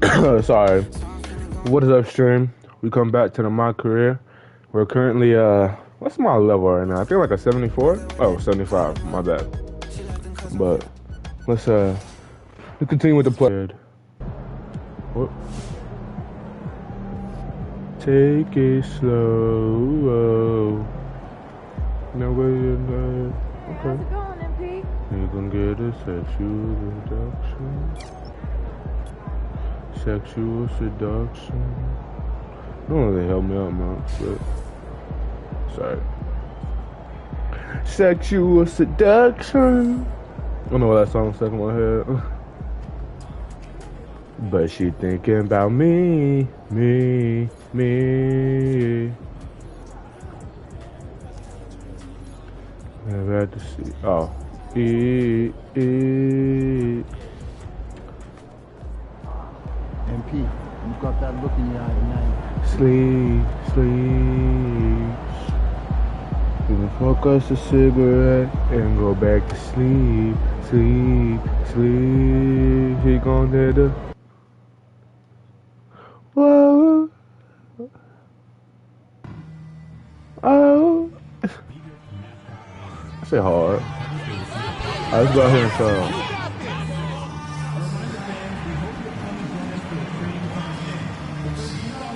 Sorry. What is up, stream? We come back to my career. We're currently, what's my level right now? I think like a 74? Oh, 75. My bad. But, let's continue with the play. Whoop. Take it slow. No way, okay. How's it going, MP? You gonna get a sexual reduction. Sexual seduction. Don't really help me out much, but sorry. Sexual seduction. I don't know why that song stuck in my head. But she thinking about me. I've had to see. Oh. MP, you've got that look in your eye tonight. Sleep. We can focus a cigarette and go back to sleep. He gon' do the whoa. Oh. I say hard. Alright, let's go ahead and start.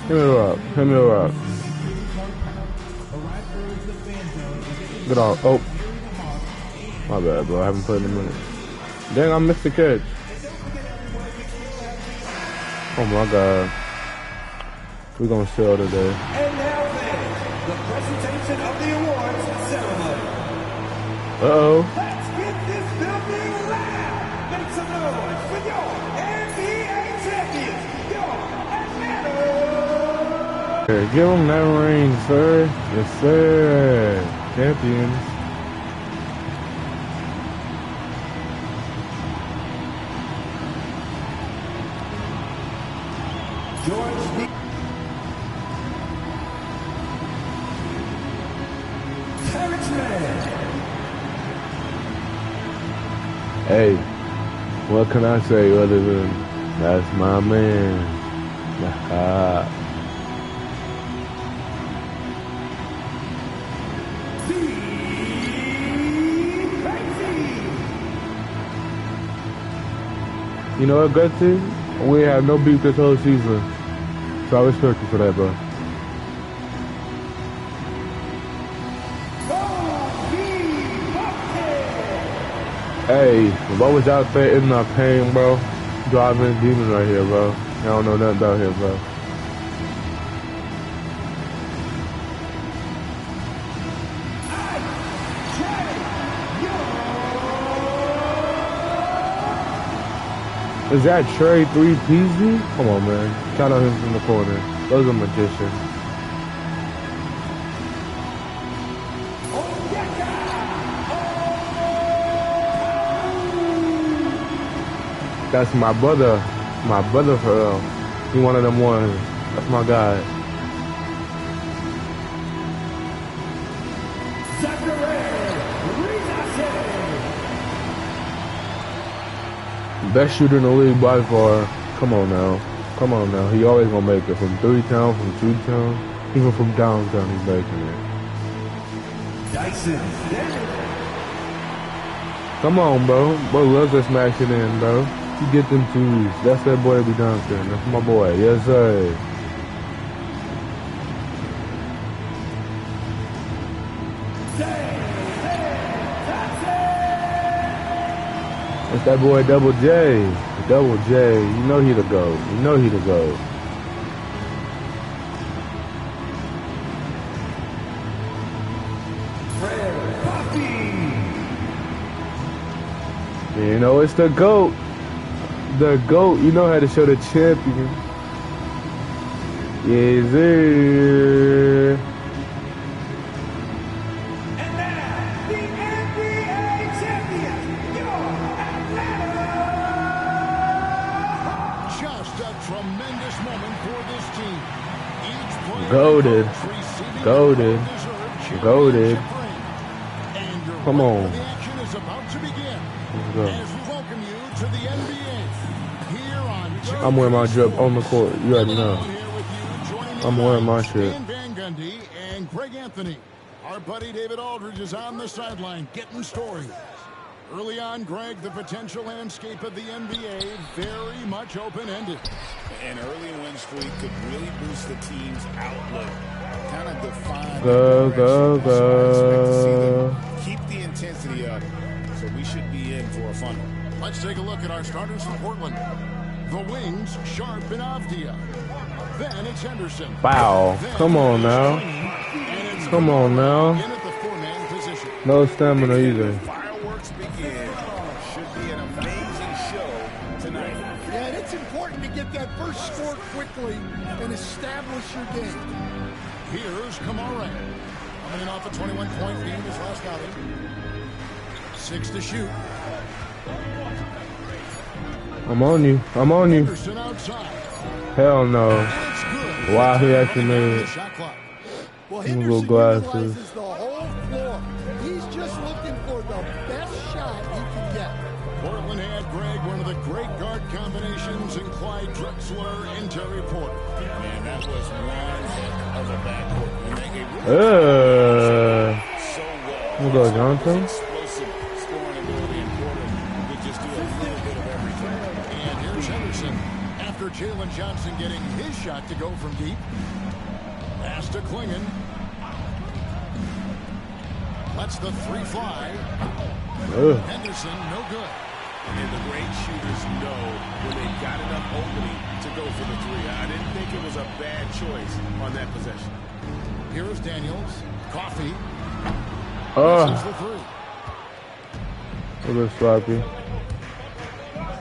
Hit me up. Good on. Oh. My bad, bro. I haven't played in a minute. Dang, I missed the catch. Oh my god. We're gonna sell today. And now then, the presentation of the awards ceremony. Uh-oh. Let's get this building loud. Make some noise for your NBA champions, your Atlanta. Give them that ring, sir. Yes, sir. Champions. George B. Terrence Mann. Hey, what can I say other than that's my man? You know what, Gutsy? We have no beef this whole season. So I respect you for that, bro. Hey, if I was out there in my pain, bro, driving demons right here, bro. I don't know nothing about here, bro. Is that Trey 3PZ? Come on, man. Shout out him from the corner. Those are magicians. That's my brother. My brother for real. He one of them ones. That's my guy. Best shooter in the league by far. Come on now. He always gonna make it. From 3-town, from 2-town, even from downtown, he's making it. Dyson. Come on, bro. Bro loves to smash it in, bro. You get them twos. That's that boy be downtown. That's my boy. Yes, sir. It's that boy Double J. Double J. You know he the GOAT. You know it's the GOAT. The GOAT. You know how to show the champion. Yes, sir. And now, the NBA champions, your Atlanta Hawks. Just a tremendous moment for this team. Each player Goated. Goated. Come on. The action is about to begin. Let's go. As we welcome you to the NBA here on I'm wearing my drip on the court. You already know. I'm wearing my shit. Dan Van Gundy and Greg Anthony. Our buddy David Aldridge is on the sideline getting stories. Early on, Greg, the potential landscape of the NBA very much open-ended. An early win streak could really boost the team's outlook. Kind of define. Go, go, That's why I expect to see go. them keep the intensity up. So we should be in for a fun one. Let's take a look at our starters from Portland. The wings, Sharp and Avdia. Then it's Henderson. Wow. Come on now. Come on now. In at the four-man position. No stamina either. Fireworks begin. Should be an amazing show tonight. Yeah, and it's important to get that first score quickly and establish your game. Here's Kamara. Coming off a 21-point lead in his last outing. 6 to shoot. I'm on you. I'm on you. Henderson outside. Hell no. That's good. Wow, he actually made The it. shot clock. Well, Them Henderson little glasses. utilizes the whole floor. He's just looking for the best shot he can get. Portland had, Greg, one of the great guard combinations in Clyde Drexler and Terry Porter. Man, that was one heck of a backcourt. And they really so well. We'll go, Johnson. Explosive scoring ability in Porter. Could just do a little bit of everything. And here's Henderson after Jalen Johnson getting his shot to go from deep. Pass to Klingon. Lets the three fly. Henderson, no good. And the great shooters know when they've got enough opening to go for the three. I didn't think it was a bad choice on that possession. Here's Daniels. Coffee. Oh, Misses the three. a little sloppy.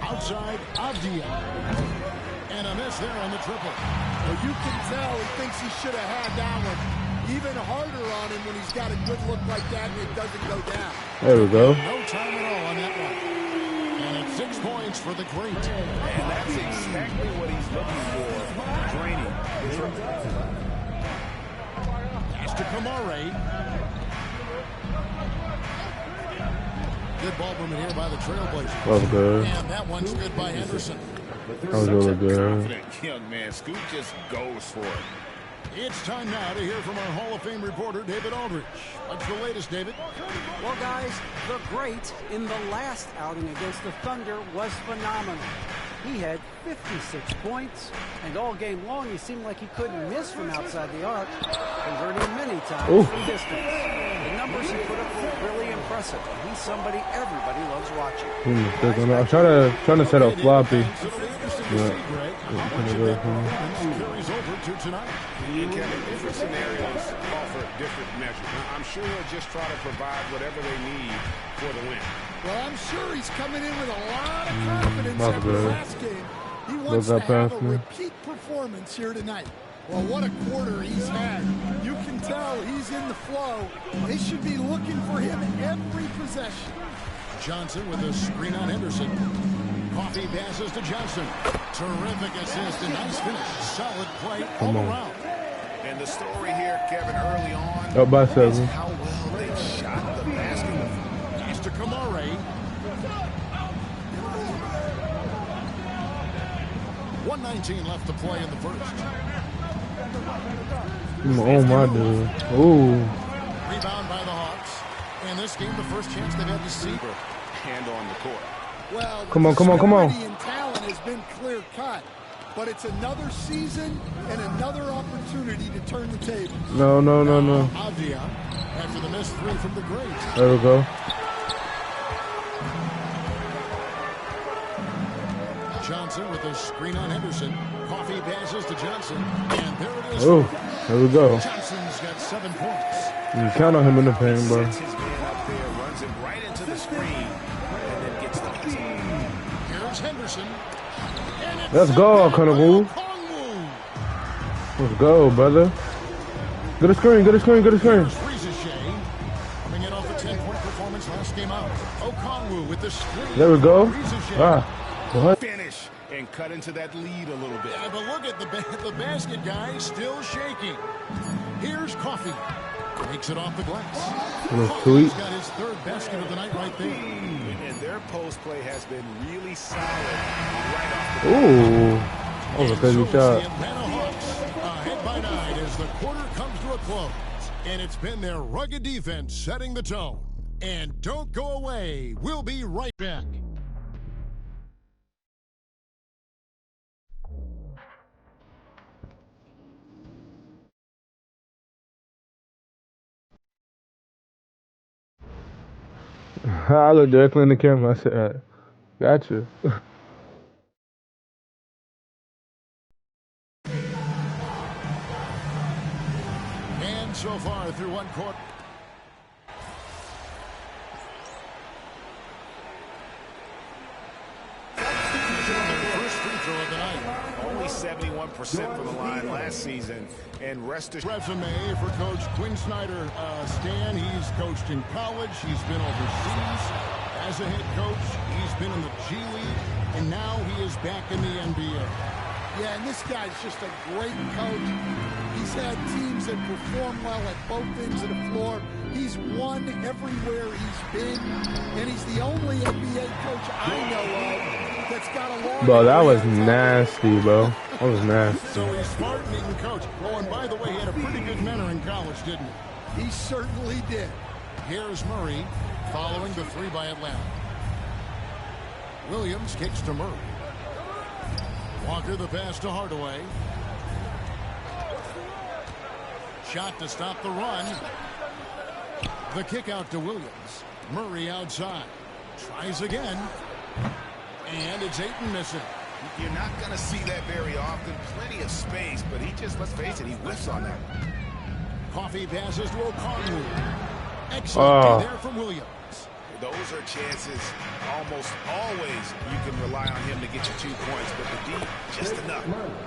Outside, Avdia. And a miss there on the triple. Well, you can tell he thinks he should have had that one even harder on him when he's got a good look like that and it doesn't go down. There we go. No time at all on that one. And it's 6 points for the great. And that's exactly what he's looking for. Draining. Pass to Kamare. Good ball movement here by the Trailblazers. That was good. And that one's good by Henderson. That was really good. Confident young man. Scoot just goes for it. It's time now to hear from our Hall of Fame reporter, David Aldridge. What's the latest, David? Well, guys, the great in the last outing against the Thunder was phenomenal. He had 56 points, and all game long he seemed like he couldn't miss from outside the arc, converting many times from distance. The numbers he put up were really impressive. He's somebody everybody loves watching. I'm trying to set up floppy. Carries over to tonight. Kevin, different scenarios offer different measures. I'm sure he'll just try to provide whatever they need for the win. Well, I'm sure he's coming in with a lot of confidence That's after good. last game. He wants to that have pass, a man? repeat performance here tonight. Well, what a quarter he's had. You can tell he's in the flow. They should be looking for him every possession. Johnson with a screen on Henderson. Coffee passes to Johnson. Terrific assist and nice finish. Solid play all around. And the story here, Kevin, early on, Up by is 7. how well they shot the basketball. Pass to Kamare. 1:19 left to play in the first. Oh my dude. Ooh. Rebound by the Hawks. And this game, the first chance they've had to see. Hand on the court. Well, Come on, come on, come on. the disparity in talent has been clear cut, but it's another season and another opportunity to turn the table. No. Avdia after the missed three from the great. There we go. Johnson with a screen on Henderson. Coffee passes to Johnson. And there it is. Oh, there we go. Johnson's got 7 points. You count on him in the paint, bro. Sets his man up there, runs him right into the screen, and then gets the pass. Here's Henderson. And it's Let's go, sent back by Okongwu. Okongwu. Let's go, brother. Get a screen, get a screen, get a screen. Ricochet coming in off a 10-point performance last game out. Okongwu with the screen. There we go. Ricochet. Ah, what? Finish and cut into that lead a little bit. Yeah, but look at the basket guy still shaking. Here's Coffee. Takes it off the glass. Little tweet. He's got his third basket of the night right there. And their post play has been really solid right off the Ooh. That was a crazy So shot. the Atlanta Hawks ahead by 9 as the quarter comes to a close. And it's been their rugged defense setting the tone. And don't go away. We'll be right back. I looked directly in the camera. I said, gotcha. And so far through one quarter. First free throw of the night. Only 71% from the line last season. And rest assured. Resume for Coach Quinn Snyder. Stan, he's coached in college. He's been overseas as a head coach. He's been in the G League. And now he is back in the NBA. Yeah, and this guy's just a great coach. He's had teams that perform well at both ends of the floor. He's won everywhere he's been, and he's the only NBA coach I know of that's got a long. Bro, that was nasty, bro. That was nasty. So he's smart and he can coach. Oh, and by the way, he had a pretty good mentor in college, didn't he? He certainly did. Here's Murray following the three by Atlanta. Williams kicks to Murray. Walker the pass to Hardaway. Shot to stop the run. The kick out to Williams. Murray outside. Tries again. And it's Ayton missing. You're not going to see that very often. Plenty of space, but he just, let's face it, he whiffs on that. Coffee passes to O'Connell. Excellent there from Williams. Those are chances almost always you can rely on him to get you 2 points, but the D, just enough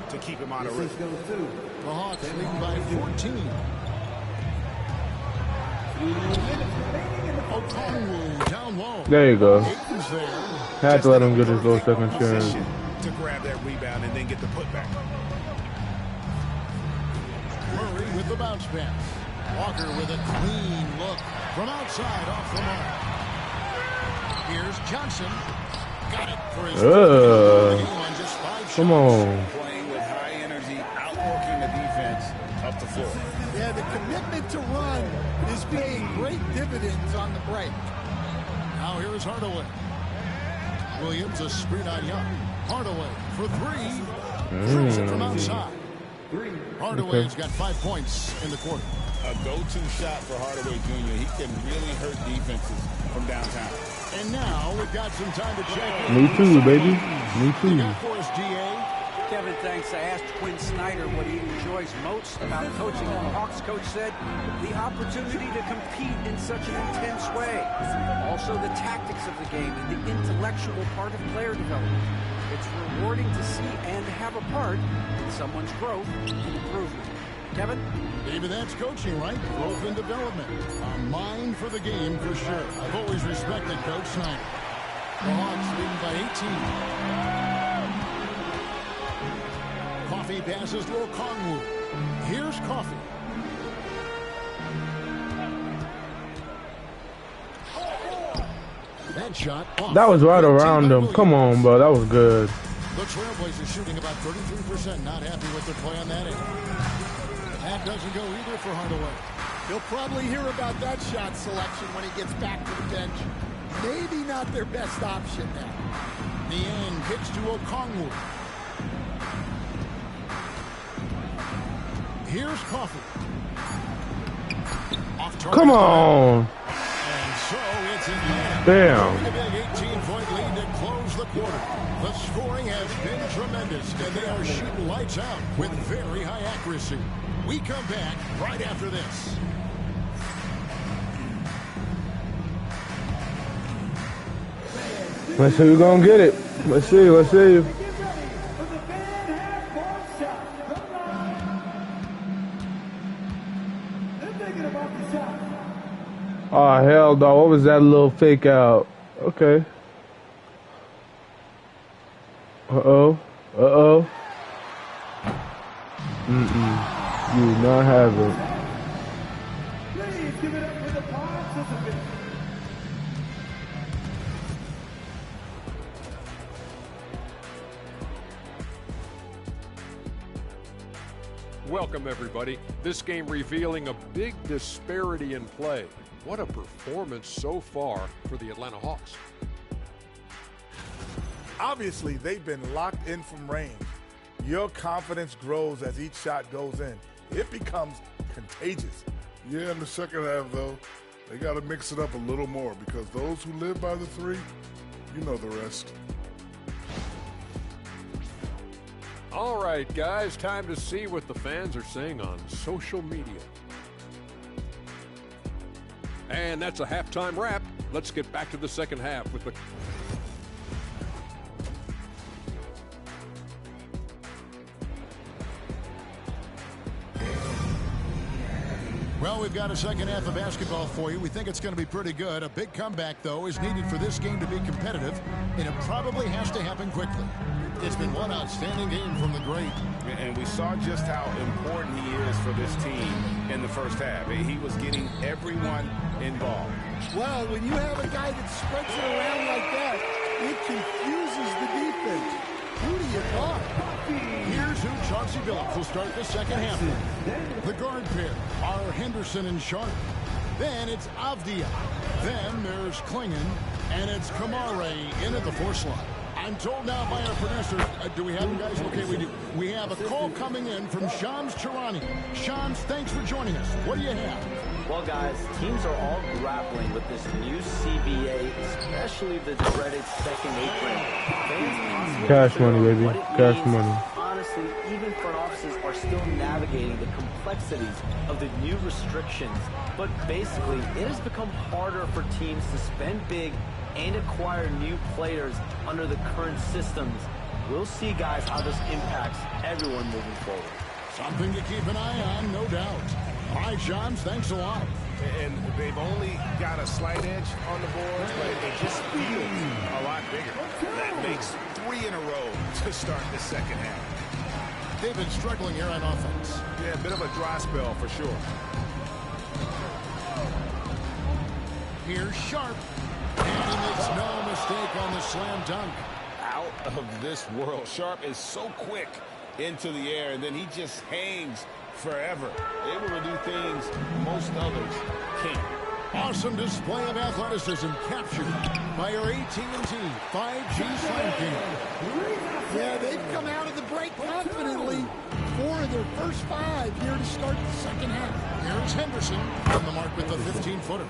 to keep him on a rhythm. The Hawks lead by 14. O'Connell down low. There you go. Ayton's there. Had to let him get his little second chance. Position to grab that rebound and then get the putback. Murray with the bounce pass. Walker with a clean look from outside off the mark. Here's Johnson. Got it for his game on just 5 Come shots. on. Playing with high energy, outworking the defense up the floor. Yeah, the commitment to run is paying great dividends on the break. Now here's Hardaway. Williams a screen on Young. Hardaway for three. Drills it from outside. Hardaway's got 5 points in the quarter. A go-to shot for Hardaway Jr. He can really hurt defenses from downtown. And now we've got some time to check in. Me too, baby. Me You too. got for us, DA. Kevin, thanks. I asked Quinn Snyder what he enjoys most about coaching, and the Hawks coach said the opportunity to compete in such an intense way. Also the tactics of the game and the intellectual part of player development. It's rewarding to see and have a part in someone's growth and improvement. Kevin? Maybe that's coaching, right? Growth and development. A mind for the game for sure. I've always respected Coach Snyder. The Hawks leading by 18. Coffee passes to Okongwu. Here's Coffee. That shot off. That was right around him. Come on, bro. That was good. The Trailblazers shooting about 33%. Not happy with their play on that end. That doesn't go either for Hardaway. He'll probably hear about that shot selection when he gets back to the bench. Maybe not their best option now. Niang kicks to Okongwu. Here's Coffee. Off target. Come on. And so it's in the end. Damn. A big 18-point lead to close the quarter. The scoring has been tremendous, and they are shooting lights out with very high accuracy. We come back right after this. Let's see who's gonna get it. Let's see. Let's see. Oh hell no! What was that little fake out? Okay. Uh-oh. Uh-oh. You do not have it. Please give it up for the participants. Welcome, everybody. This game revealing a big disparity in play. What a performance so far for the Atlanta Hawks. Obviously, they've been locked in from range. Your confidence grows as each shot goes in. It becomes contagious. Yeah, in the second half, though, they got to mix it up a little more because those who live by the three, you know the rest. All right, guys, time to see what the fans are saying on social media. And that's a halftime wrap. Let's get back to the second half with the... Well, we've got a second half of basketball for you. We think it's going to be pretty good. A big comeback, though, is needed for this game to be competitive, and it probably has to happen quickly. It's been one outstanding game from the great. And we saw just how important he is for this team in the first half. He was getting everyone involved. Well, when you have a guy that spreads it around like that, it confuses the defense. Who do you guard? Here's who Chauncey Billups will start the second half with. The guard pair are Henderson and Sharp. Then it's Avdia. Then there's Klingon. And it's Kamare in at the 4 slot. I'm told now by our producers, do we have them, guys? Okay, we do. We have a call coming in from Shams Charani. Shams, thanks for joining us. What do you have? Well, guys, teams are all grappling with this new CBA, especially the dreaded second apron. Fans Cash money, baby. Cash money. Honestly, even front offices are still navigating the complexities of the new restrictions. But basically, it has become harder for teams to spend big and acquire new players under the current systems. We'll see, guys, how this impacts everyone moving forward. Something to keep an eye on, no doubt. All right, Shams, thanks a lot. And they've only got a slight edge on the boards, but it just feels a lot bigger. That makes 3 in a row to start the second half. They've been struggling here on offense. Yeah, a bit of a dry spell for sure. Here's Sharp. And he makes no mistake on the slam dunk. Out of this world. Sharp is so quick into the air, and then he just hangs forever. Able to do things most others can't. Awesome display of athleticism captured by our AT&T 5G Slam King. Yeah, they've come out of the break confidently. 4 of their first 5 here to start the second half. Here's Henderson on the mark with the 15-footer.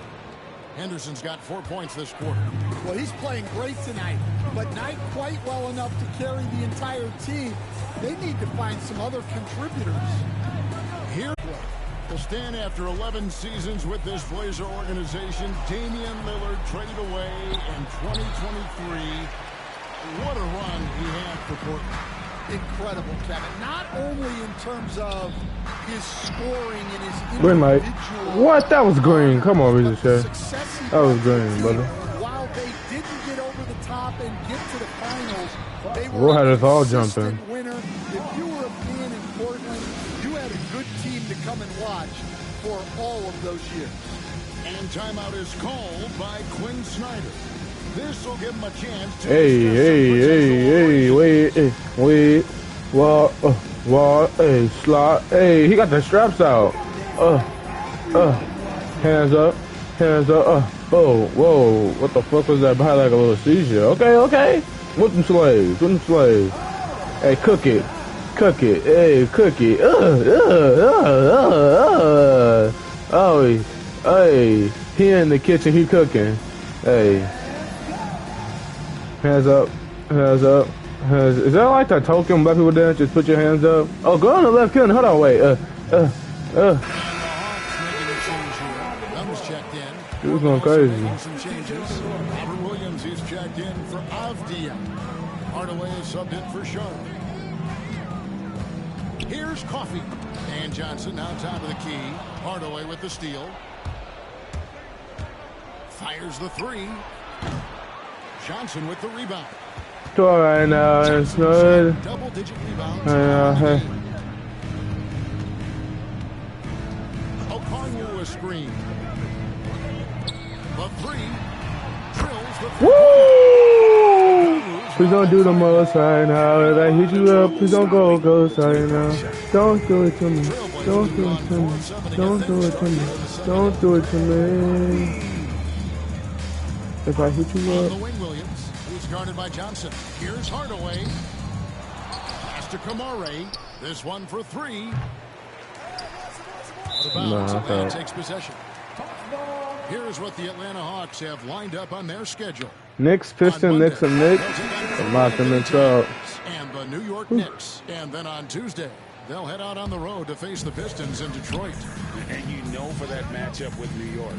Henderson's got 4 points this quarter. Well, he's playing great tonight, but not quite well enough to carry the entire team. They need to find some other contributors. Here will stand after 11 seasons with this Blazer organization. Damian Lillard traded away in 2023. What a run he had for Portland. Incredible, Kevin. Not only in terms of his scoring and his Green light. individual... What? That was green. Come on, Richard Sher. success he That was had green, this brother. year, while they didn't get over the top and get to the finals, they Roy were had a us all consistent jumping. winner. If you were a fan in Portland, you had a good team to come and watch for all of those years. And timeout is called by Quinn Snyder. This will give him a chance to... Wait. Hey, slot. Hey, he got the straps out. Hands up. Oh, whoa. What the fuck was that? Behind like a little seizure. Okay. With them slaves. Hey, cook it. Hey, cook it. Oh, hey. He in the kitchen. He cooking. Hey. Hands up. Is that like that token black people dance? Just put your hands up. Oh, go on the left hand. Hold on, wait. The Hawks making a change here. Thumbs checked in. He was going crazy. Making some changes. Robert Williams is checked in for Avdia. Hardaway is subbed in for Sharp. Here's Coffee. And Johnson now top of the key. Hardaway with the steal. Fires the 3. Johnson with the rebound. It's all right now. It's good. Double-digit rebounds. Okongwu a screen. The three. Drills the Woo! Please don't do the most right now. If I hit you up, please don't go side now. Don't do it to me. Don't do it to me. Don't do it to me. Don't do it to me. If I hit you up. The wing Williams, who's guarded by Johnson. Here's Hardaway. Pass to Kamare. This one for three. Atlanta takes possession. Here's what the Atlanta Hawks have lined up on their schedule. Knicks, Pistons, Knicks, and Knicks. I'm locking this up. And the New York Knicks. And then on Tuesday, they'll head out on the road to face the Pistons in Detroit. And you know for that matchup with New York.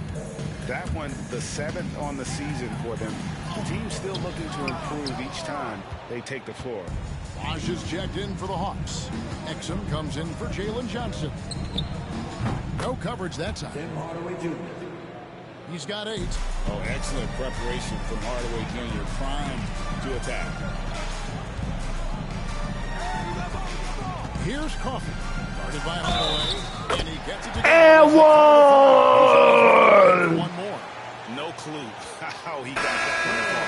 That one, the 7th on the season for them. The team's still looking to improve each time they take the floor. Bosh is checked in for the Hawks. Exum comes in for Jalen Johnson. No coverage that time. He's got 8. Oh, excellent preparation from Hardaway Jr. Primed to attack. Here's Coffey. Guarded by Hardaway. And he gets it to And one more. No clue how he got that from the ball.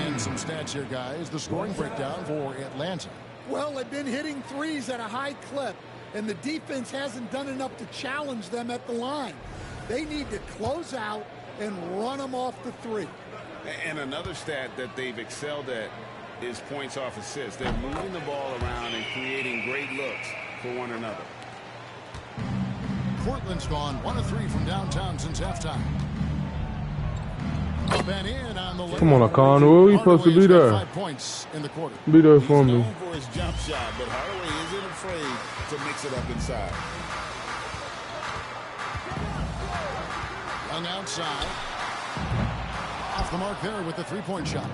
And some stats here, guys. The scoring breakdown for Atlanta. Well, they've been hitting threes at a high clip, and the defense hasn't done enough to challenge them at the line. They need to close out and run them off the three. And another stat that they've excelled at is points off assists. They're moving the ball around and creating great looks for one another. Portland's gone 1 of 3 from downtown since halftime. Up and in on the Come on, Akon. Where are you supposed to be there? 5 points in the quarter. Be there for me. He's known for his jump shot, but Hardaway isn't afraid to mix it up inside. Young outside. Off the mark there with the three-point shot.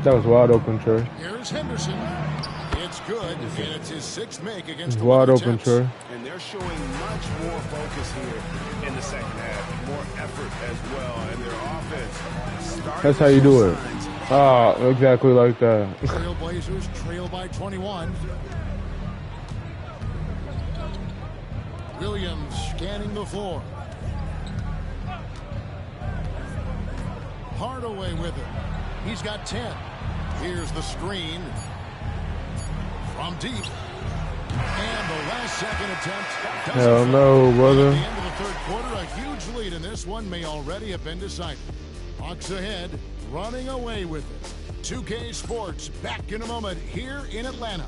That was wide open, Trey. Here's Henderson. It's good, and it's his 6th make against the wide open, Trey. And they're showing much more focus here in the second half. More effort as well, and their offense. That's how you do it. Ah, exactly like that. Trailblazers trail by 21. Williams scanning the floor. Hardaway with it. He's got 10. Here's the screen. From deep. And the last second attempt. Hell no, brother. At the end of the third quarter, a huge lead in this one may already have been decided. Hawks ahead, running away with it. 2K Sports back in a moment here in Atlanta.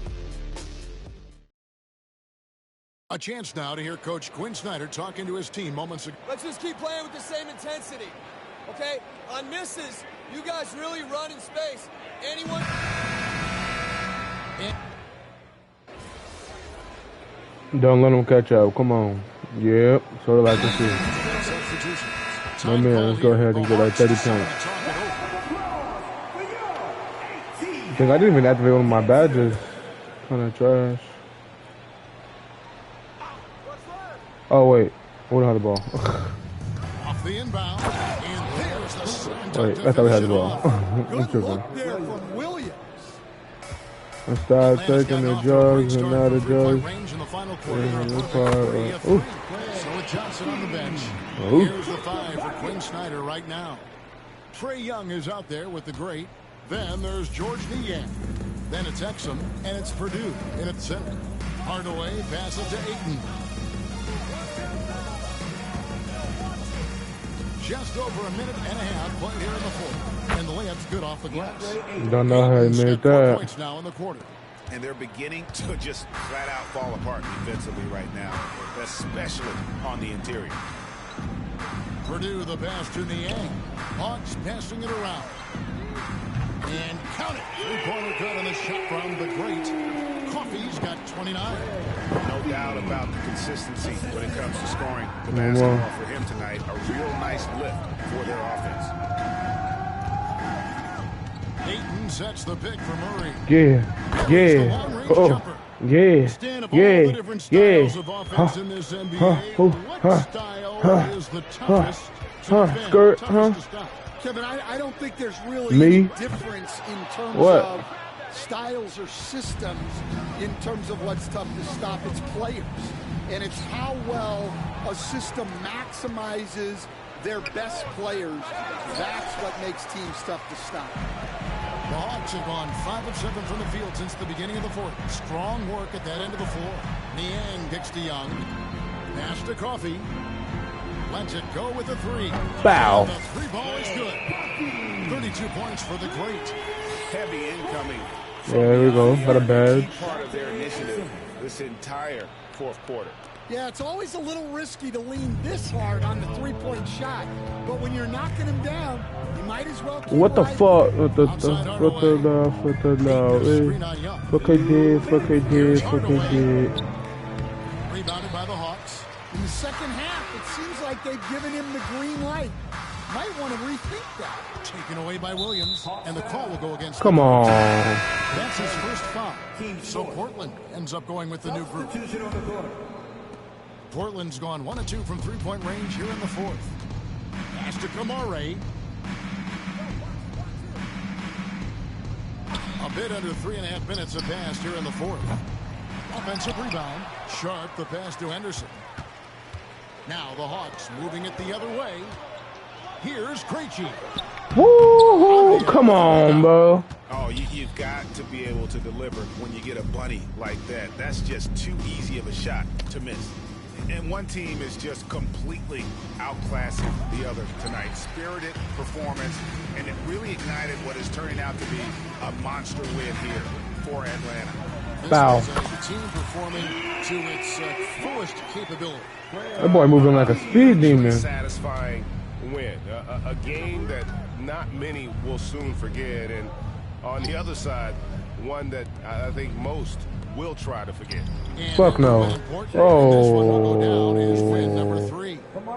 A chance now to hear Coach Quinn Snyder talking to his team moments ago. Let's just keep playing with the same intensity, okay? On misses, you guys really run in space. Anyone? Don't let them catch up. Come on. Yep. Sort of like this is. My man, let's go ahead and get like 30 points. I think I didn't even activate one of my badges. Kind of trash. Oh, wait. We don't have the ball. Off the inbound. And there's the Wait, I thought we had the ball. I'm tripping. There from Williams. I started taking the drugs and now the drugs. So with Johnson on the bench, here's the 5 for Quinn Snyder right now. Trae Young is out there with the great. Then there's George Niang. Then it's Exum, and it's Purdue in its center. Hardaway passes to Ayton. Just over a minute and a half played here in the fourth. And the layup's good off the glass. Don't know how he made that. Points now in the quarter. And they're beginning to just flat out fall apart defensively right now, especially on the interior. Purdue the pass to Niang. Hawks passing it around. And count it. Three-pointer cut on the shot from the great. Coffey's got 29. No doubt about the consistency when it comes to scoring the basketball for him tonight. A real nice lift for their offense. Ayton sets the pick for Murray. Yeah. Yeah. Oh. Yeah. Yeah. Yeah. Skirt. Kevin, I don't think there's really any difference in terms of styles or systems in terms of what's tough to stop. It's players. And it's how well a system maximizes their best players. That's what makes teams tough to stop. The Hawks have gone 5 of 7 from the field since the beginning of the fourth. Strong work at that end of the floor. Niang kicks to Young. Pass to Coffee. Lets it go with the 3. Bow. The 3 ball is good. 32 points for the Great. Heavy incoming. Yeah, there we go. Got a badge. Part of their initiative this entire fourth quarter. Yeah, it's always a little risky to lean this hard on the three-point shot. But when you're knocking him down, you might as well keep What the right. fuck? What I did. Rebounded by the Hawks. In the second half, it seems like they've given him the green light. Might want to rethink that. Taken away by Williams, and the call will go against. Come on. That's his first foul. So Portland ends up going with the new group. Portland's gone 1 of 2 from three-point range here in the fourth. Pass to Kamare. A bit under 3.5 minutes have passed here in the fourth. Offensive rebound. Sharp the pass to Henderson. Now the Hawks moving it the other way. Here's Krejci. Woo! Come on, bro. Oh, you've got to be able to deliver when you get a bunny like that. That's just too easy of a shot to miss. And one team is just completely outclassing the other tonight. Spirited performance, and it really ignited what is turning out to be a monster win here for Atlanta. Bow. This is a team performing to its fullest capability. That boy moving like a speed demon. Satisfying win. A game that not many will soon forget. And on the other side, one that I think most will try to forget. Fuck no. Oh.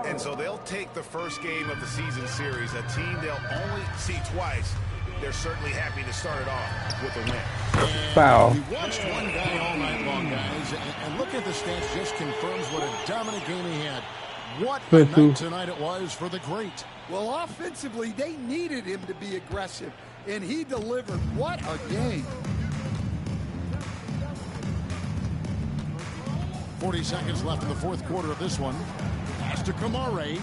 And so they'll take the first game of the season series, a team they'll only see twice. They're certainly happy to start it off with a win. Foul. We watched one guy all night long, guys, and look at the stats just confirms what a dominant game he had. What a night tonight it was for the Great. Well, offensively, they needed him to be aggressive, and he delivered. What a game. 40 seconds left in the fourth quarter of this one. Pass to Kamare.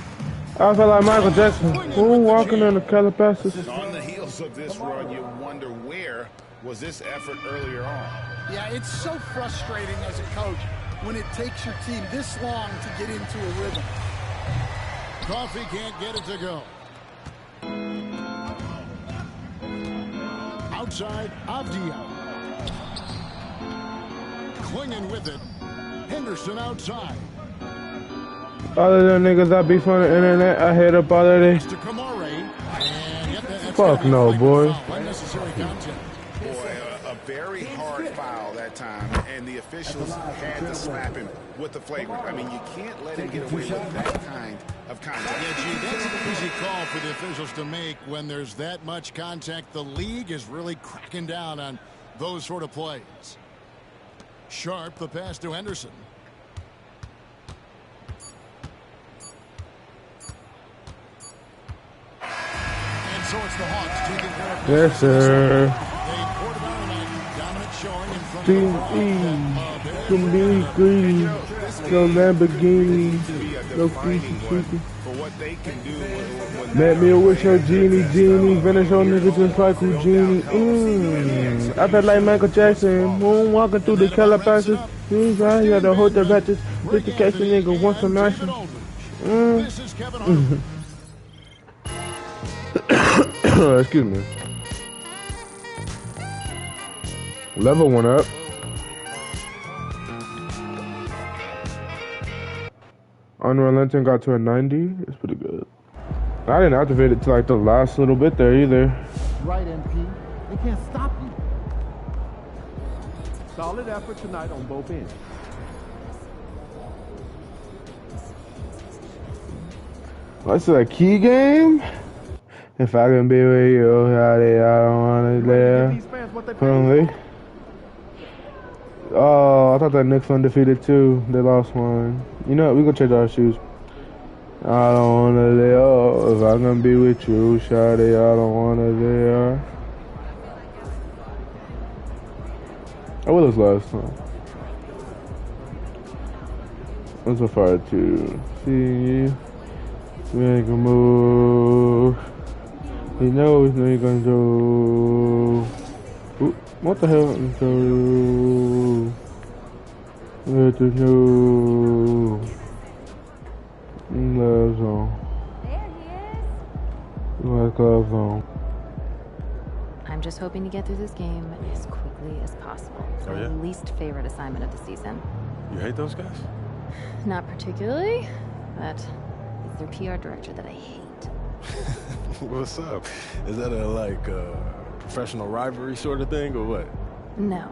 I feel like Michael Jackson. Who walking in the Calabasas? On the heels of this run, you wonder where was this effort earlier on. Yeah, it's so frustrating as a coach when it takes your team this long to get into a rhythm. Coffee can't get it to go. Outside, Avdia. Clinging with it. Henderson outside. All of them niggas I beef on the internet, I hit up all of this. Fuck no, boy. Boy, a very hard foul that time, and the officials had to slap him with the flagrant. I mean, you can't let him get away with that kind of contact. Yeah, gee, that's an easy call for the officials to make when there's that much contact. The league is really cracking down on those sort of plays. Sharp the pass to Henderson. And so it's the Hawks taking care of Yes, sir. They poured it on a dominant showing in front Team E, green, no Lamborghini, no freaky. For what they can do Let me wish your genie, finish your nigga just like Houdini. I feel like Michael Jackson, walking through the Calabasas. I got to hold the ratchets, with the catch a nigga once some action. Excuse me. Level went up. Unrelenting got to a 90. It's pretty good. I didn't activate it till like the last little bit there either. Right, MP. They can't stop you. Solid effort tonight on both ends. What's a key game? If I can be with you, I don't want to live. Oh, I thought that Knicks undefeated too. They lost one. You know what? We gonna change our shoes. I don't wanna live. If I can be with you, shawty, I don't wanna live. Oh, what was last time? I'm so far to see you. Make a move. He knows what you're gonna do. Ooh, what the hell? Do. What to do? Love zone. There he is. Love zone. I'm just hoping to get through this game as quickly as possible. Oh, yeah? My least favorite assignment of the season. You hate those guys? Not particularly, but it's their PR director that I hate. What's up? Is that a, like, professional rivalry sort of thing, or what? No.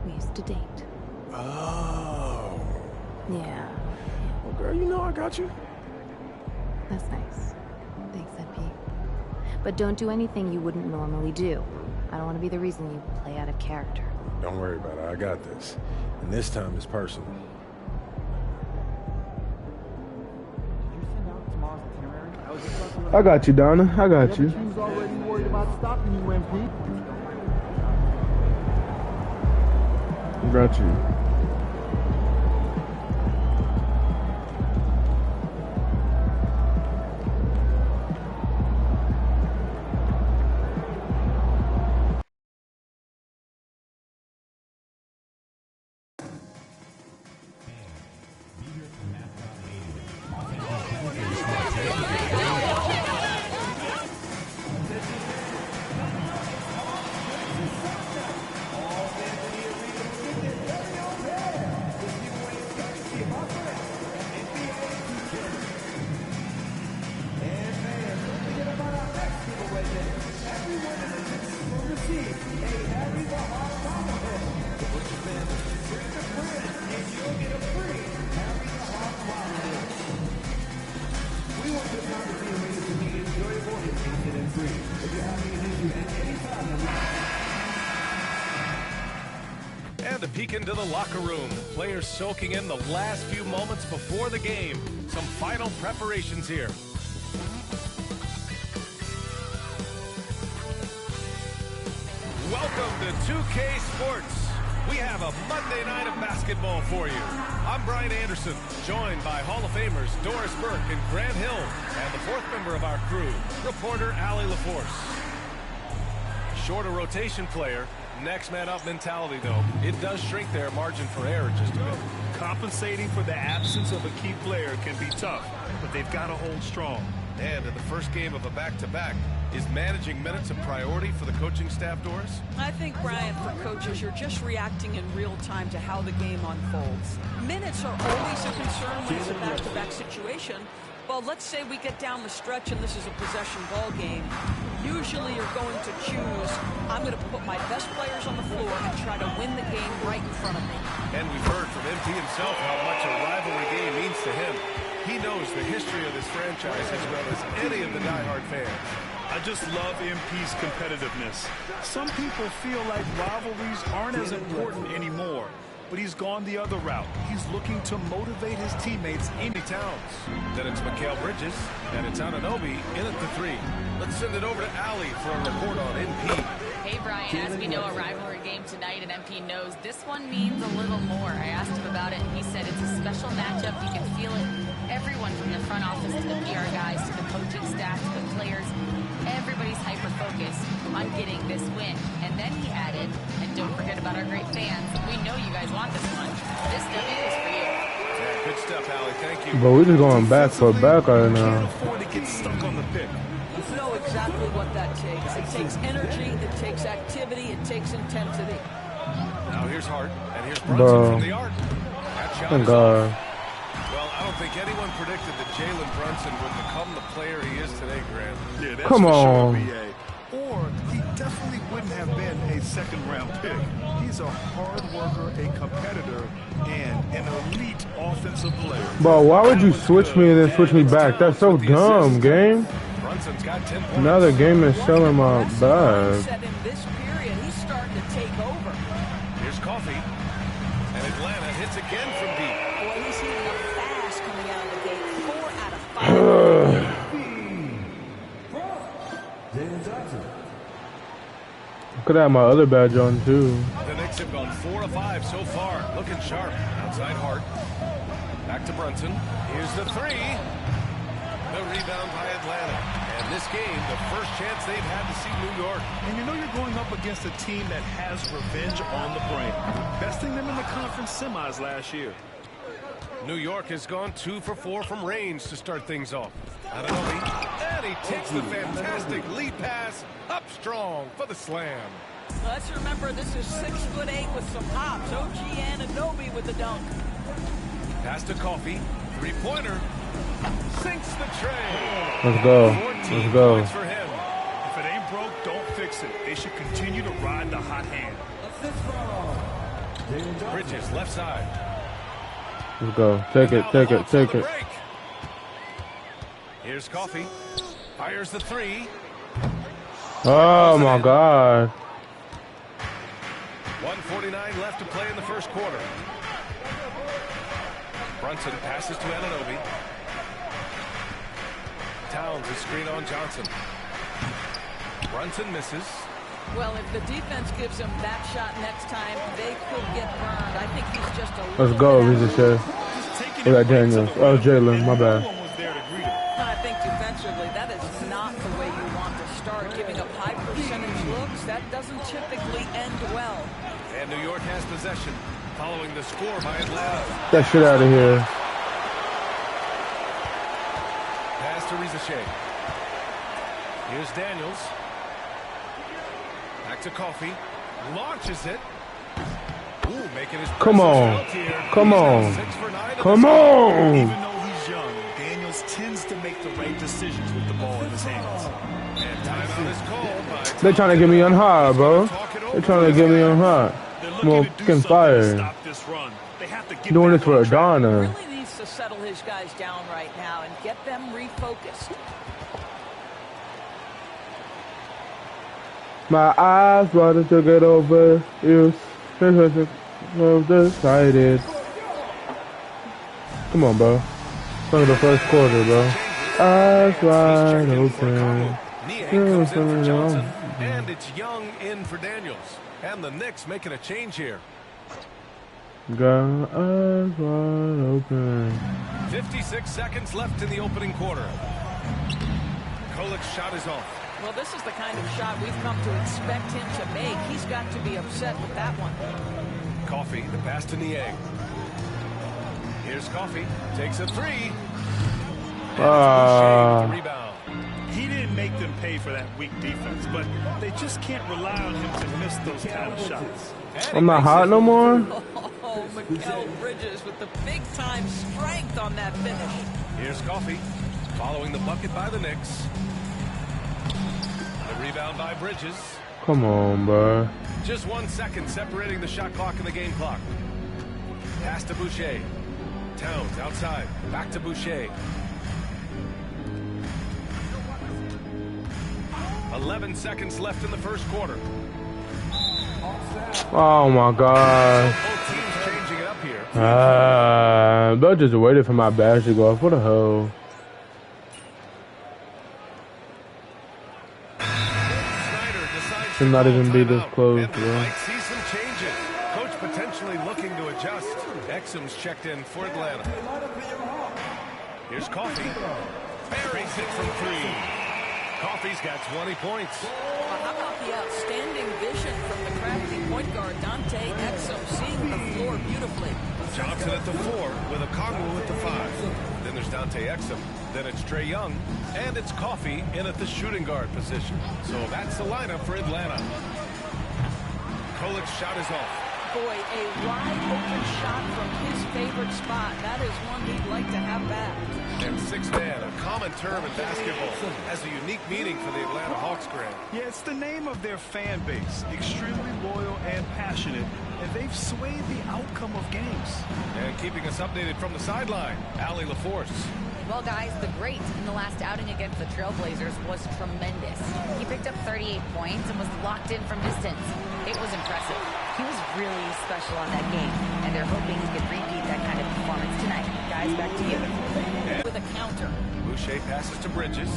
We used to date. Oh. Yeah. Well, girl, you know I got you. That's nice. Thanks, MP. But don't do anything you wouldn't normally do. I don't want to be the reason you play out of character. Don't worry about it. I got this. And this time it's personal. I got you, Donna. I got you. Team's already worried about stopping you, MP. Got you. And a peek into the locker room. Players soaking in the last few moments before the game. Some final preparations here. Welcome to 2K Sports. We have a Monday night of basketball for you. I'm Brian Anderson, joined by Hall of Famers Doris Burke and Grant Hill, and the fourth member of our crew, reporter Allie LaForce. Shorter rotation player, next man up mentality though. It does shrink their margin for error just a bit. Compensating for the absence of a key player can be tough, but they've got to hold strong. And in the first game of a back-to-back, is managing minutes a priority for the coaching staff, Doris? I think, Brian, for coaches, you're just reacting in real time to how the game unfolds. Minutes are always a concern when it's a back-to-back situation. Well, let's say we get down the stretch and this is a possession ball game. Usually you're going to choose, I'm going to put my best players on the floor and try to win the game right in front of me. And we've heard from MP himself how much a rivalry game means to him. He knows the history of this franchise as well as any of the diehard fans. I just love MP's competitiveness. Some people feel like rivalries aren't as important anymore, but he's gone the other route. He's looking to motivate his teammates. Amy Towns. Then it's Mikal Bridges, and it's Anunoby in at the three. Let's send it over to Allie for a report on MP. Hey, Brian, as we know, a rivalry game tonight, and MP knows this one means a little more. I asked him about it, and he said it's a special matchup. You can feel it. Everyone from the front office to the PR guys to the coaching staff to the players, everybody's hyper-focused on getting this win. And then he added, and don't forget about our great fans, we know you guys want this one. This W is for you. Yeah, good stuff, Allie. Thank you. But we're just going back for back right now. To get stuck on the pick. You know exactly what that takes. It takes energy, it takes activity, it takes intensity. Now here's Hart, and here's Brunson from the arc. That shot is off. Well, I don't think anyone predicted that Jalen Brunson would become the player he is today, Grant. Yeah, that's Come for on. sure, BA. Or he definitely wouldn't have been a second-round pick. He's a hard worker, a competitor, and an elite offensive player. Bro, why would you switch me and then switch me back? That's so dumb, game. Brunson's got 10 points. Now the game is selling my bag. In this period, he's starting to take over. Here's Coffee, and Atlanta hits again from deep. Boy, he's hitting up fast coming out of the gate. 4 out of 5. Could have my other badge on too. Then Hits have gone 4 of 5 so far. Looking sharp. Outside Hart. Back to Brunson. Here's the three. The rebound by Atlanta. And this game, the first chance they've had to see New York. And you know you're going up against a team that has revenge on the brain. Besting them in the conference semis last year. New York has gone 2 for 4 from range to start things off. Anunoby, and he takes the fantastic lead pass up strong for the slam. Let's remember this is 6'8" with some hops. OG Anunoby with the dunk. Pass to Coffee, three-pointer, sinks the tray. Let's go. Let's go. Points for him. If it ain't broke, don't fix it. They should continue to ride the hot hand. Bridges, left side. Let's go. Take it, take it, take it. Here's Coffee. Fires the three. Oh my God. 1:49 left to play in the first quarter. Brunson passes to Anunoby. Towns is screen on Johnson. Brunson misses. Well, if the defense gives him that shot next time, they could get burned. I think he's just a little Let's go, Ricochet. We got Daniels. Oh, Jalen, my bad. I think defensively, that is not the way you want to start. Giving up high percentage looks, that doesn't typically end well. And New York has possession following the score by Atlanta. Get that shit out of here. Pass to Ricochet. Here's Daniels. Back to Coffee. Launches it. Ooh, making his Come on. Come on. Come on. Even though he's young, Daniels tends to make the right decisions with the ball in his hands. And timeout is called by They trying to get me on high, bro. They trying to get me on high. I'm on fucking fire. Doing this for Adana. Really needs to settle his guys down right now and get them refocused. My eyes wanted to get over you. Decided. Come on, bro. It's only the first quarter, bro. Eyes wide open. Comes in for Johnson, and it's Young in for Daniels. And the Knicks making a change here. Got eyes wide open. 56 seconds left in the opening quarter. Kolik's shot is off. Well, this is the kind of shot we've come to expect him to make. He's got to be upset with that one. Coffee, the pass to Niang. Here's Coffee, takes a three. And the rebound. He didn't make them pay for that weak defense, but they just can't rely on him to miss those kind of shots. I'm not hot no more. Oh, Mikal Bridges with the big-time strength on that finish. Here's Coffee, following the bucket by the Knicks. The rebound by Bridges. Come on, bro. Just 1 second separating the shot clock and the game clock. Pass to Boucher. Towns outside. Back to Boucher. 11 seconds left in the first quarter. Oh my God. Both teams changing it up here. Bro just waited for my badge to go off. What a hoe. Should not even be this close, bro. Might see some changes. Coach potentially looking to adjust. Exum's checked in for Atlanta. Here's Coffee. Buries it from three. Coffee's got 20 points. Well, how about the outstanding vision from the crafty point guard, Dante Exum, seeing the floor beautifully. Johnson at the 4 with Okongwu at the 5. Then there's Dante Exum. Then it's Trae Young. And it's Coffee in at the shooting guard position. So that's the lineup for Atlanta. Kolik's shot is off. Boy, a wide open shot from his favorite spot. That is one he'd like to have back. And six man, a common term in basketball, has a unique meaning for the Atlanta Hawks, Grant. Yeah, it's the name of their fan base. Extremely loyal and passionate, and they've swayed the outcome of games. And keeping us updated from the sideline, Allie LaForce. Well, guys, the great in the last outing against the Trailblazers was tremendous. He picked up 38 points and was locked in from distance. It was impressive. He was really special on that game, and they're hoping he can repeat that kind of performance tonight. Guys, back to you. With a counter. Boucher passes to Bridges.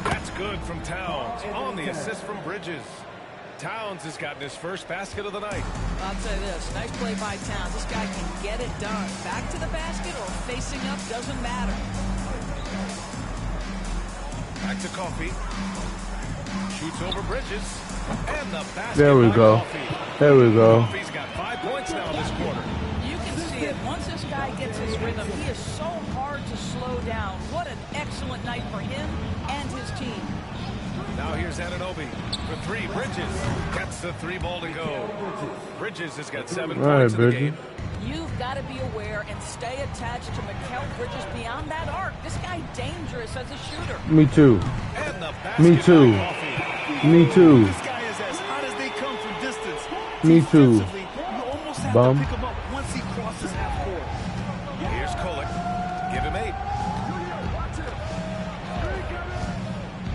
That's good from Towns on the assist from Bridges. Towns has gotten his first basket of the night. I'll tell you this, nice play by Towns. This guy can get it done. Back to the basket or facing up, doesn't matter. Back to Coffee. Shoots over Bridges. And the basket. There we go. There we go. Coffee's got 5 points now this quarter. You can see it. Once this guy gets his rhythm, he is so hard to slow down. What an excellent night for him and his team. Now here's Anunoby for 3. Bridges gets the 3 ball to go. Bridges has got 7 points in the game. You've got to be aware and stay attached to Mikal Bridges beyond that arc. This guy dangerous as a shooter. Me too. Me too. Me too. This guy is as hot as they come from distance. Me too. You almost have Bum. to pick him up once he crosses half court. Here's Kolek. Give him 8.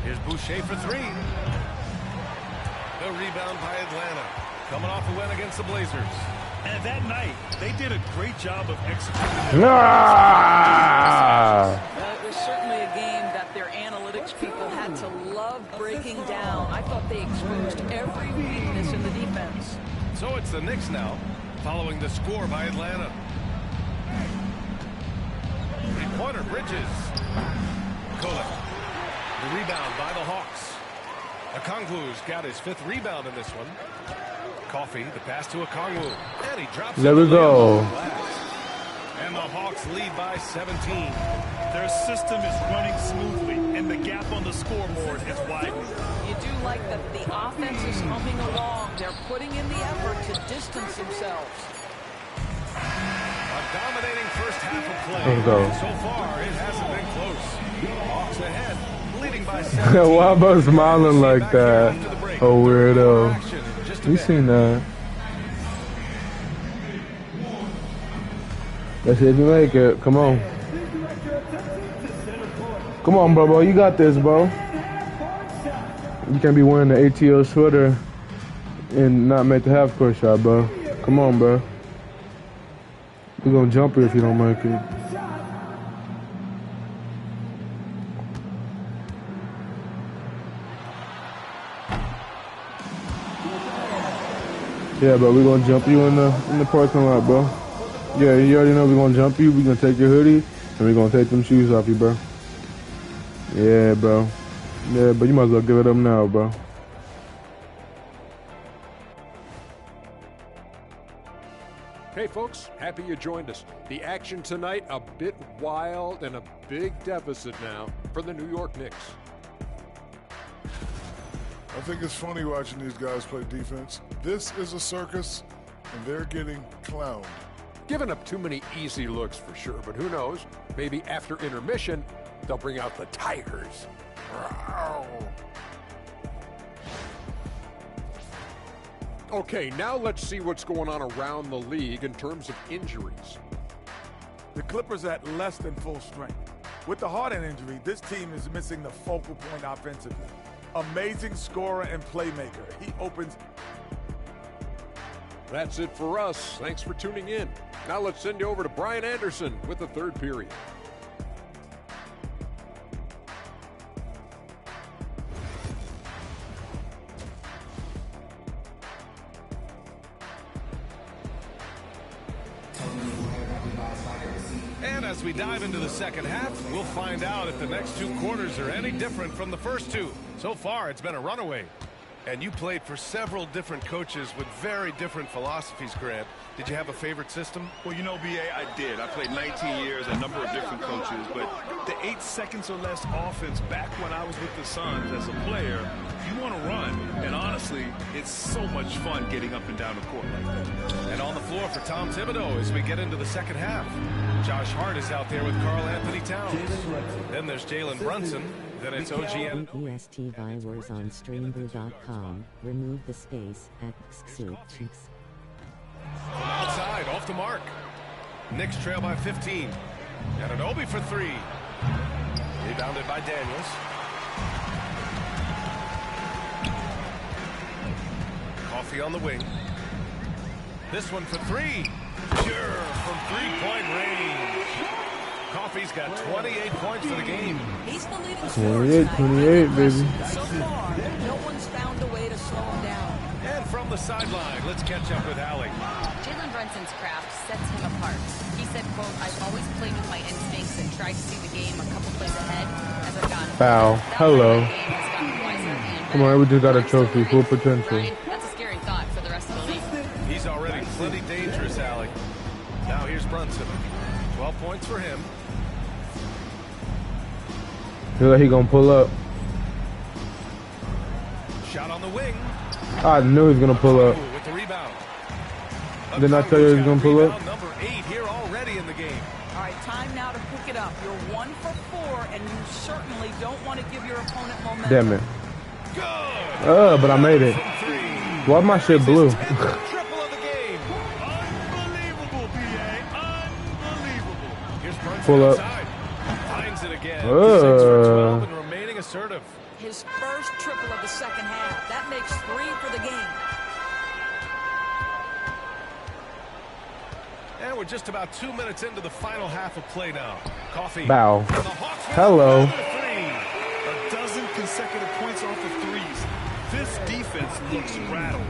Here's Boucher for 3. The rebound by Atlanta. Coming off a win against the Blazers. And that night, they did a great job of executing. Ah! It was certainly a game that their analytics people had to love breaking down. I thought they exposed every weakness in the defense. So it's the Knicks now, following the score by Atlanta. 3-pointer Bridges. Kolek. The rebound by the Hawks. Okongwu's got his 5th rebound in this one. Coffee, the pass to Okongwu. And he drops it. There we go. And the Hawks lead by 17. Their system is running smoothly, and the gap on the scoreboard is widening. You do like that the offense is humming along. They're putting in the effort to distance themselves. A dominating first half of play. Let's go. And so far, it hasn't been close. Hawks ahead, leading by 17. Why am I smiling like that? Oh, weirdo. You seen that? Let's see if you make it. Come on. Come on, bro. You got this, bro. You can't be wearing the ATL sweater and not make the half-court shot, bro. Come on, bro. We're gonna jump you if you don't make it. Yeah, bro, we're gonna jump you in the parking lot, bro. Yeah, you already know we're gonna jump you. We're gonna take your hoodie and we're gonna take them shoes off you, bro. Yeah, bro. Yeah, but you might as well give it up now, bro. Hey folks, happy you joined us. The action tonight a bit wild and a big deficit now for the New York Knicks. I think it's funny watching these guys play defense. This is a circus, and they're getting clowned. Giving up too many easy looks for sure, but who knows? Maybe after intermission, they'll bring out the Tigers. Okay, now let's see what's going on around the league in terms of injuries. The Clippers at less than full strength. With the Harden injury, this team is missing the focal point offensively. Amazing scorer and playmaker. He opens. That's it for us. Thanks for tuning in. Now let's send you over to Brian Anderson with the third period. And as we dive into the second half, we'll find out if the next 2 quarters are any different from the first 2. So far, it's been a runaway. And you played for several different coaches with very different philosophies, Grant. Did you have a favorite system? Well, you know, B.A., I did. I played 19 years, a number of different coaches, but the 8 seconds or less offense back when I was with the Suns as a player, you want to run. And honestly, it's so much fun getting up and down the court like that. And on the floor for Tom Thibodeau as we get into the second half. Josh Hart is out there with Karl Anthony Towns. Then there's Jalen Brunson. Then it's OG and EST Vivers on Streamblue.com. Remove the space at Cheeks. From outside, off the mark. Knicks trail by 15. Anunoby for 3. Rebounded by Daniels. Coffee on the wing. This one for 3. Sure, from 3-point range. Coffee's got 28 points for the game. He's the leading scorer tonight. 28, baby. So far, no one's found a way to slow him down. And from the sideline, let's catch up with Allie. Jalen Brunson's craft sets him apart. He said, quote, "I've always played with my instincts and tried to see the game a couple plays ahead as I've gotten." Foul. Hello. Come on, we just got a trophy. Full potential. That's a scary thought for the rest of the league. He's already plenty dangerous, Allie. Now here's Brunson. 12 points for him. Feel like he gonna pull up. Shot on the wing. I knew he was gonna pull up. With the rebound. Didn't I tell you he was gonna pull up? Number 8 here already in the game. All right, time now to pick it up. You're 1 for 4, and you certainly don't want to give your opponent momentum. Damn it. But I made it. Why my shit blue? Triple of the game. Unbelievable, BA. Unbelievable. Here's Brunson Pull up. outside. Finds it again. 6 for 12 and remaining assertive. His first triple of the second half. That makes 3 for the game. And we're just about 2 minutes into the final half of play now. Coffee. Bow. Hello. A dozen consecutive points off of threes. This defense looks rattled.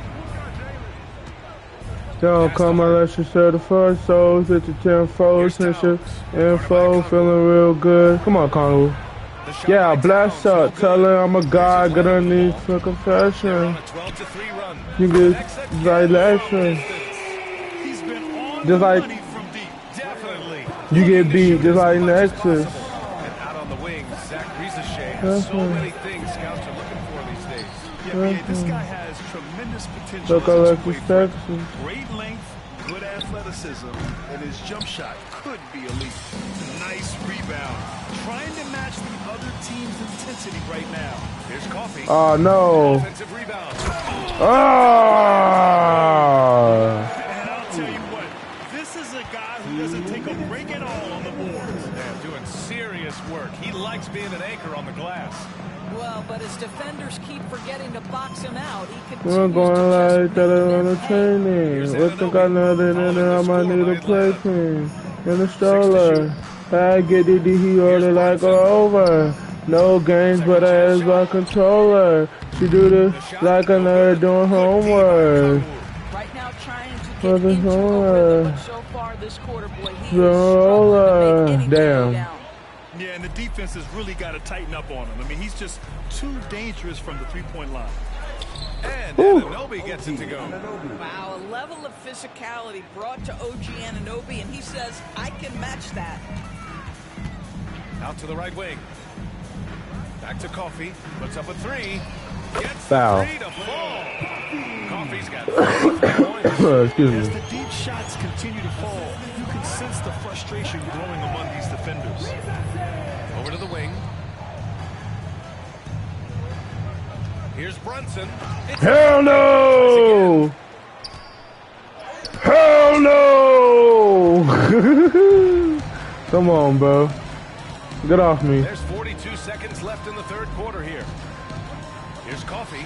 Don't come unless you serve the first souls. Hit the 10 foes. Info. Feeling real good. Come on, Conway. Yeah, blast shot. Tell her I'm a god. Gonna need for confession. You get dilation. Just like you get beat, just like Nexus. And out on the wing, Zach Rizachet has so many things scouts are looking for these days. Yeah, this guy has tremendous potential. Look, Alexis Texas. Great length, good athleticism, and his jump shot could be elite. Nice rebound. Trying to match the other team's intensity right now. Here's Coffee. Oh no. Offensive rebound. Oh. And I'll tell you what, this is a guy who doesn't take a break at all on the boards. Yeah, doing serious work. He likes being an anchor on the glass. Well, but his defenders keep forgetting to box him out. He We're going like that on the training. What's the got nothing in there? I might need a playpen. In the stroller. I get it, he order like a over. No games, but as a controller. She do this like a nerd doing homework. Right now trying to For get the into a rhythm, roller. but so far this quarter, boy, he is Roller. Yeah, Damn. and the defense has really got to tighten up on him. I mean, he's just too dangerous from the three-point line. And Anunoby gets it to go. Wow, a level of physicality brought to OG Anunoby, and he says, I can match that. Out to the right wing. Back to Coffee. Puts up a 3. Gets Foul. the 3 to fall. Coffee's got 3 points. Excuse me. As the deep shots continue to fall, you can sense the frustration growing among these defenders. Over to the wing. Here's Brunson. It's Hell no! Hell no! Come on, bro. Get off me. There's 42 seconds left in the third quarter here. Here's Coffee.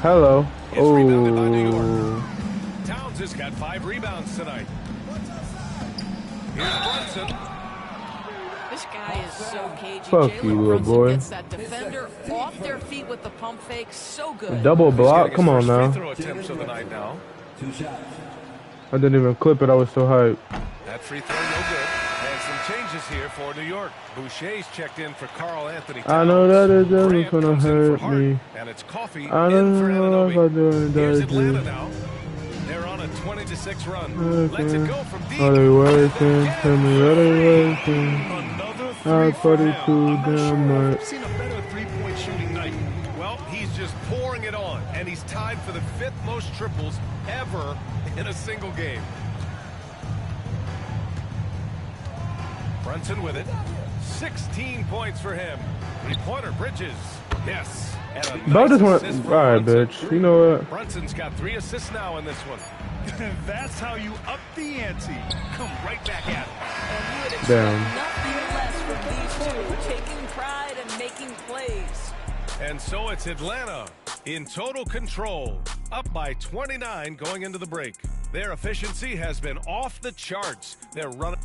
Hello. It's rebounded by New Oh. York. Towns has got 5 rebounds tonight. Here's Brunson. This guy is so cagey. Fuck Jalen you, little Brunson boy. gets that defender off their feet with the pump fake. So good. Double block. He's Come getting on his now. first free throw attempts of the night now. I didn't even clip it. I was so hyped. That free throw no good. And some changes here for New York. Boucher's checked in for Carl Anthony Towns. I know that it Grant doesn't gonna comes in hurt for Hart, me. And it's Coffee I in don't for know if I Anunoby. do it. Here's Atlanta now. They're on a 20-6 run. Let's it go from deep. Are they working? Tell me, are they working? I'm 42 damn much. I've seen a better three-point shooting night. Well, he's just pouring it on, and he's tied for the 5th most triples ever in a single game. Brunson with it. 16 points for him. 3-pointer, Bridges. Yes. And a Bro, nice just want. assist from Alright, Brunson. bitch. You know what? Brunson's got 3 assists now in this one. That's how you up the ante. Come right back at it. And you would expect Damn. nothing less from these two, taking pride and making plays. And so it's Atlanta in total control, up by 29 going into the break. Their efficiency has been off the charts. They're running.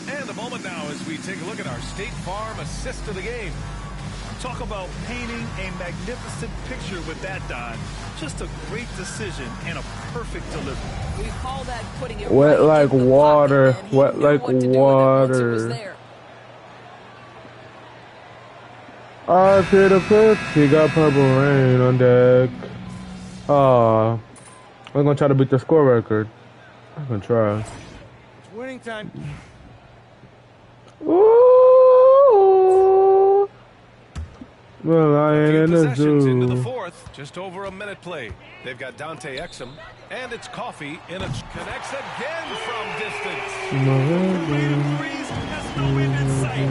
And a moment now as we take a look at our State Farm assist of the game. Talk about painting a magnificent picture with that dive. Just a great decision and a perfect delivery. We call that putting it Wet right like in the water. pocket, and he Wet knew like what to do with it once it was water. there. I see the pitch. He got purple rain on deck. We're gonna try to beat the score record. I'm gonna try. It's winning time. Ooh. Well, I ain't in the Possessions into the zoo. fourth. Just over a minute played. They've got Dante Exum, and it's Coffee in a connects again from distance. He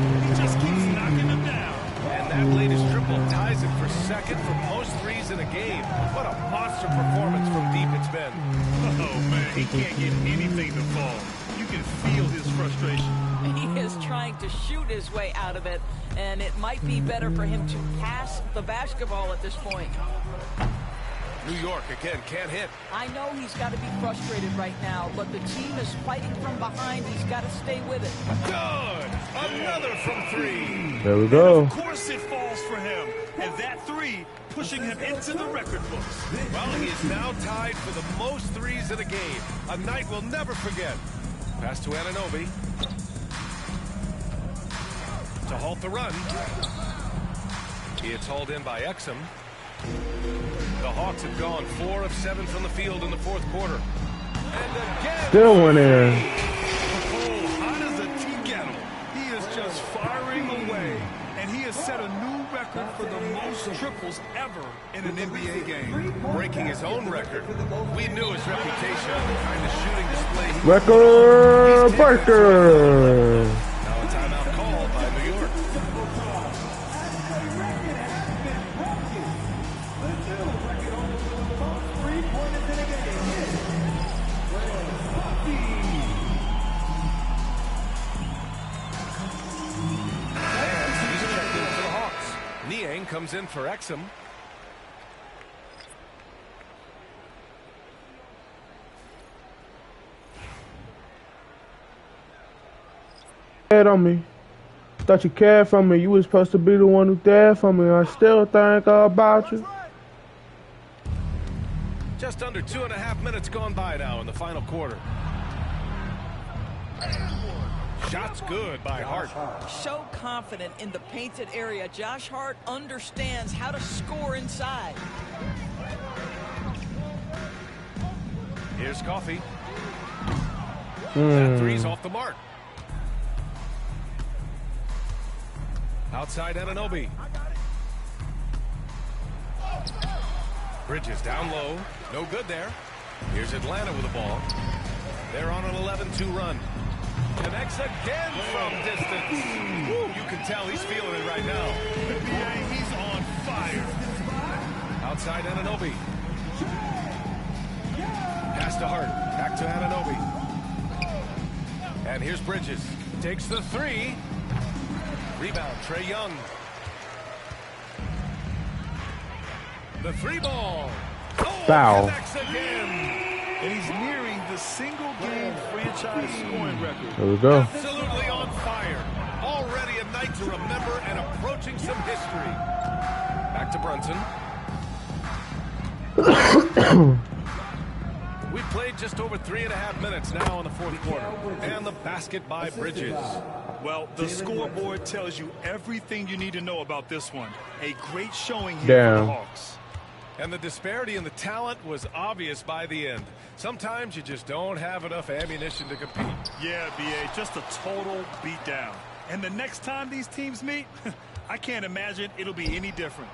just keeps knocking them down. And that latest triple ties it for second for most threes in a game. What a monster performance from deep it's been. Oh, man, he can't get anything to fall. You can feel his frustration. He is trying to shoot his way out of it, and it might be better for him to pass the basketball at this point. New York, again, can't hit. I know he's got to be frustrated right now, but the team is fighting from behind. He's got to stay with it. Good! Another from three. There we go. Of course it falls for him. And that three pushing him into the record books. Well, he is now tied for the most threes in a game. A night we'll never forget. Pass to Anunoby. To halt the run. He is hauled in by Exum. The Hawks have gone 4 of 7 from the field in the fourth quarter. And again. Still one in. Oh, hot as a tea kettle. He is just firing away. And he has set a new record for the most triples ever in an NBA game. Breaking his own record. We knew his reputation on the kind of shooting display he Record breaker. Now a timeout called by New York. He's checked in for the Hawks. Niang comes in for Exum. Cared on me. Thought you cared for me. You was supposed to be the one who there for me. I still think about you. Just under 2.5 minutes gone by now in the final quarter. Shots good by Hart. So confident in the painted area. Josh Hart understands how to score inside. Here's Coffee. That three's off the mark. Outside Anunoby. Bridges down low. No good there. Here's Atlanta with the ball. They're on an 11-2 run. Connects again from distance. Woo, you can tell he's feeling it right now. He's on fire. Outside Anunoby. Pass to Hart. Back to Anunoby. And here's Bridges. Takes the three. Rebound, Trae Young. The three ball. Oh, Foul. Connects again. And he's nearing the single-game franchise scoring record. There we go. Absolutely on fire. Already a night to remember and approaching some history. Back to Brunson. We've played just over 3.5 minutes now in the fourth quarter. And the basket by Bridges. Well, the scoreboard tells you everything you need to know about this one. A great showing here Damn. for the Hawks. And the disparity in the talent was obvious by the end. Sometimes you just don't have enough ammunition to compete. Yeah, B.A., just a total beatdown. And the next time these teams meet, I can't imagine it'll be any different.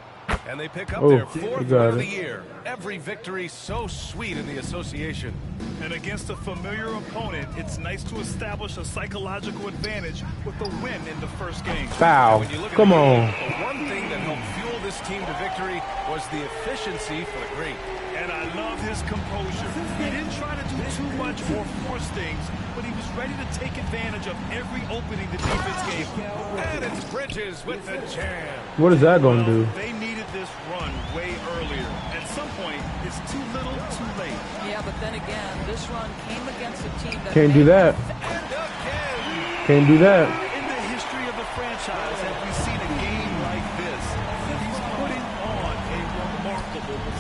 And they pick up Oh, their you fourth got win of the it. year. Every victory so sweet in the association. And against a familiar opponent, it's nice to establish a psychological advantage with a win in the first game. Foul. When you look at Come the on. game, the one thing that helped fuel this team to victory was the efficiency for the great. And I love his composure. He didn't try to do too much or force things, but he was ready to take advantage of every opening the defense gave him. And it's Bridges with the jam. What is that gonna do? They needed this run way earlier. At some point, it's too little, too late. Yeah, but then again, this run came against a team that Can't do that. Can't do that. In the history of the franchise, have we seen a game like this?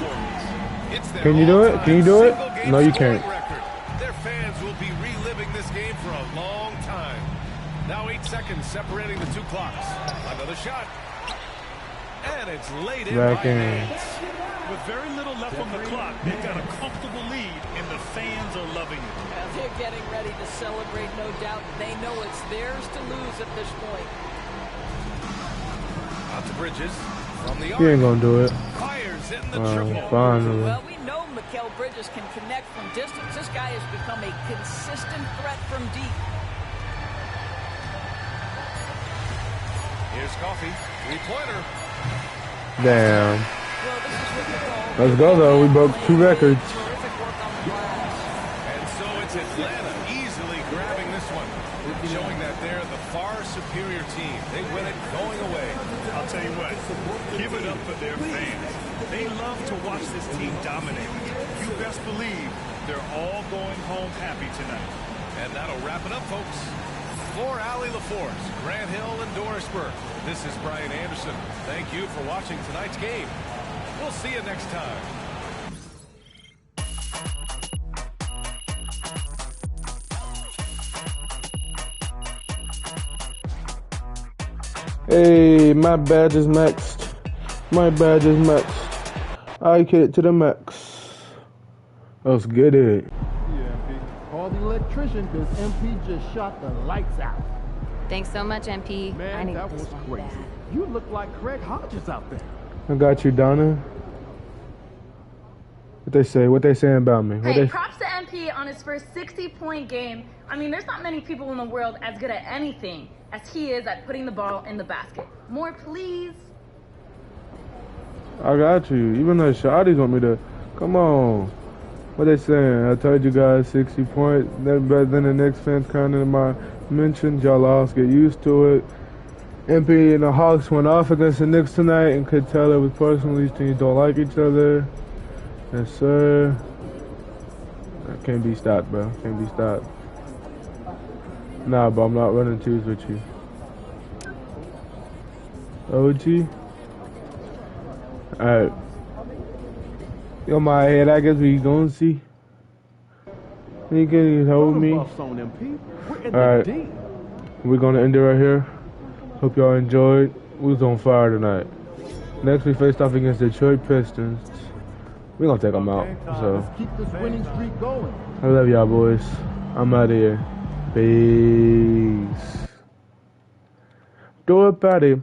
performance. It's their Can you do it? Can you do it? No, you can't. record. Their fans will be reliving this game for a long time. Now 8 seconds separating the two clocks. Another shot. And it's laid in Back by in. Nance. With very little left on the clock, they've got a comfortable lead, and the fans are loving it. They're getting ready to celebrate, no doubt. They know it's theirs to lose at this point. Out to Bridges. From the He ain't gonna do it. Fires in the triple. Finally. Well, we know Mikal Bridges can connect from distance. This guy has become a consistent threat from deep. Here's Coffee. Three-pointer. Damn. Let's go though. We broke 2 records. And so it's Atlanta easily grabbing this one, showing that they're the far superior team. They win it going away. I'll tell you what, give it up for their fans. They love to watch this team dominate. You best believe they're all going home happy tonight. And that'll wrap it up, folks. For Allie LaForce, Grant Hill, and Doris Burke, this is Brian Anderson. Thank you for watching tonight's game. We'll see you next time. Hey, my badge is maxed. My badge is maxed. I hit it to the max. Let's get it. Call the electrician because MP just shot the lights out. Thanks so much, MP. Man, I need that this was one crazy. bad. You look like Craig Hodges out there. I got you, Donna. What they say? What they saying about me? What Hey, they... props to MP on his first 60-point game. I mean, there's not many people in the world as good at anything as he is at putting the ball in the basket. More, please. I got you. Even the shotties want me to. Come on. What they saying? I told you guys 60 points. That's better than the Knicks fans kind of my mentions. Y'all lost. Get used to it. MP and the Hawks went off against the Knicks tonight and could tell it was personal. These teams don't like each other. Yes, sir. I can't be stopped, bro. Can't be stopped. Nah, but I'm not running twos with you. OG? Alright. Yo, my head, I guess we gonna see. You can hold me. Alright. We're gonna end it right here. Hope y'all enjoyed. We was on fire tonight. Next, we faced off against Detroit Pistons. We're gonna take them out. So, Let's keep this winning streak going. I love y'all, boys. I'm out of here. Peace. Do it, Patty.